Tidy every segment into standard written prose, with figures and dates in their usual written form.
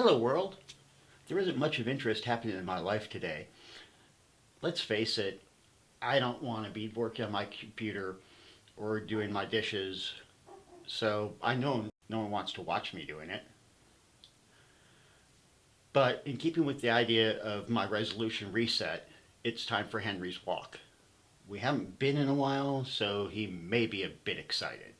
Hello, world. There isn't much of interest happening in my life today. Let's face it, I don't want to be working on my computer or doing my dishes, so I know no one wants to watch me doing it. But in keeping with the idea of my resolution reset, it's time for Henry's walk. We haven't been in a while, so he may be a bit excited.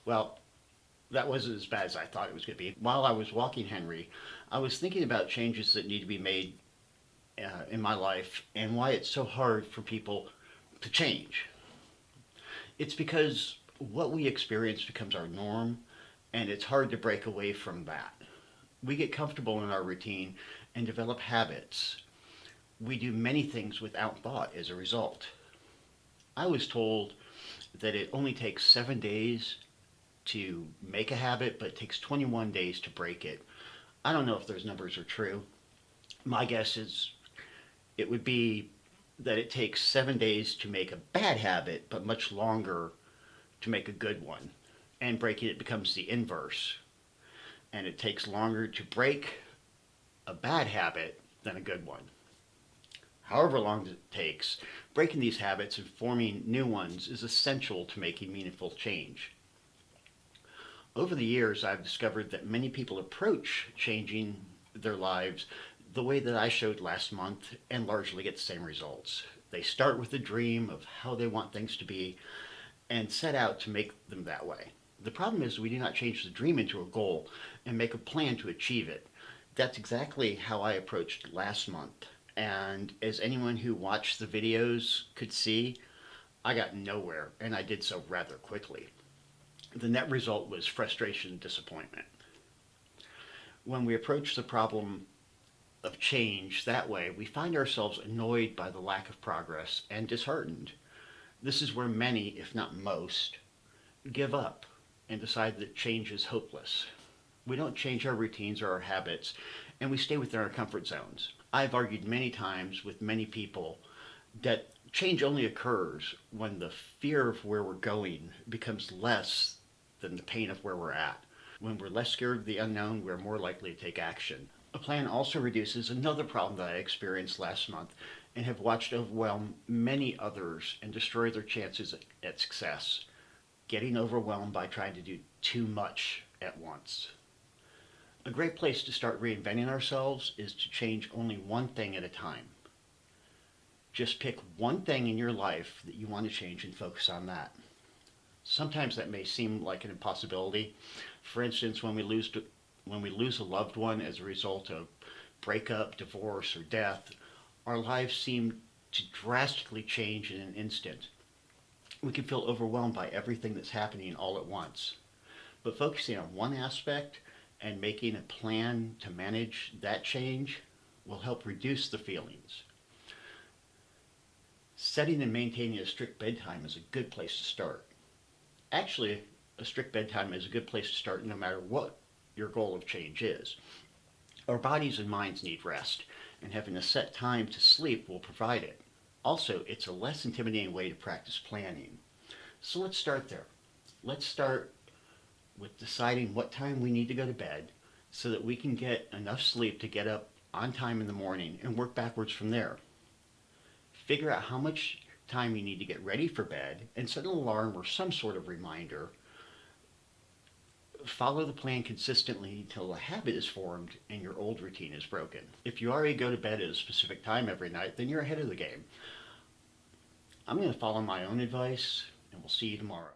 Well, that wasn't as bad as I thought it was going to be. While I was walking Henry, I was thinking about changes that need to be made in my life and why it's so hard for people to change. It's because what we experience becomes our norm, and it's hard to break away from that. We get comfortable in our routine and develop habits. We do many things without thought as a result. I was told that it only takes 7 days to make a habit, but it takes 21 days to break it. I don't know if those numbers are true. My guess is it would be that it takes 7 days to make a bad habit, but much longer to make a good one. And breaking it becomes the inverse. And it takes longer to break a bad habit than a good one. However long it takes, breaking these habits and forming new ones is essential to making meaningful change. Over the years, I've discovered that many people approach changing their lives the way that I showed last month and largely get the same results. They start with a dream of how they want things to be and set out to make them that way. The problem is we do not change the dream into a goal and make a plan to achieve it. That's exactly how I approached last month. And as anyone who watched the videos could see, I got nowhere, and I did so rather quickly. The net result was frustration and disappointment. When we approach the problem of change that way, we find ourselves annoyed by the lack of progress and disheartened. This is where many, if not most, give up and decide that change is hopeless. We don't change our routines or our habits, and we stay within our comfort zones. I've argued many times with many people that change only occurs when the fear of where we're going becomes less than the pain of where we're at. When we're less scared of the unknown, we're more likely to take action. A plan also reduces another problem that I experienced last month and have watched overwhelm many others and destroy their chances at success. Getting overwhelmed by trying to do too much at once. A great place to start reinventing ourselves is to change only one thing at a time. Just pick one thing in your life that you want to change and focus on that. Sometimes that may seem like an impossibility. For instance, when we lose a loved one as a result of breakup, divorce, or death, our lives seem to drastically change in an instant. We can feel overwhelmed by everything that's happening all at once. But focusing on one aspect and making a plan to manage that change will help reduce the feelings. Setting and maintaining a strict bedtime is a good place to start. Actually, a strict bedtime is a good place to start no matter what your goal of change is. Our bodies and minds need rest, and having a set time to sleep will provide it. Also, it's a less intimidating way to practice planning. So let's start there. Let's start with deciding what time we need to go to bed so that we can get enough sleep to get up on time in the morning and work backwards from there. Figure out how much time you need to get ready for bed and set an alarm or some sort of reminder. Follow the plan consistently until a habit is formed and your old routine is broken. If you already go to bed at a specific time every night, then you're ahead of the game. I'm going to follow my own advice, and we'll see you tomorrow.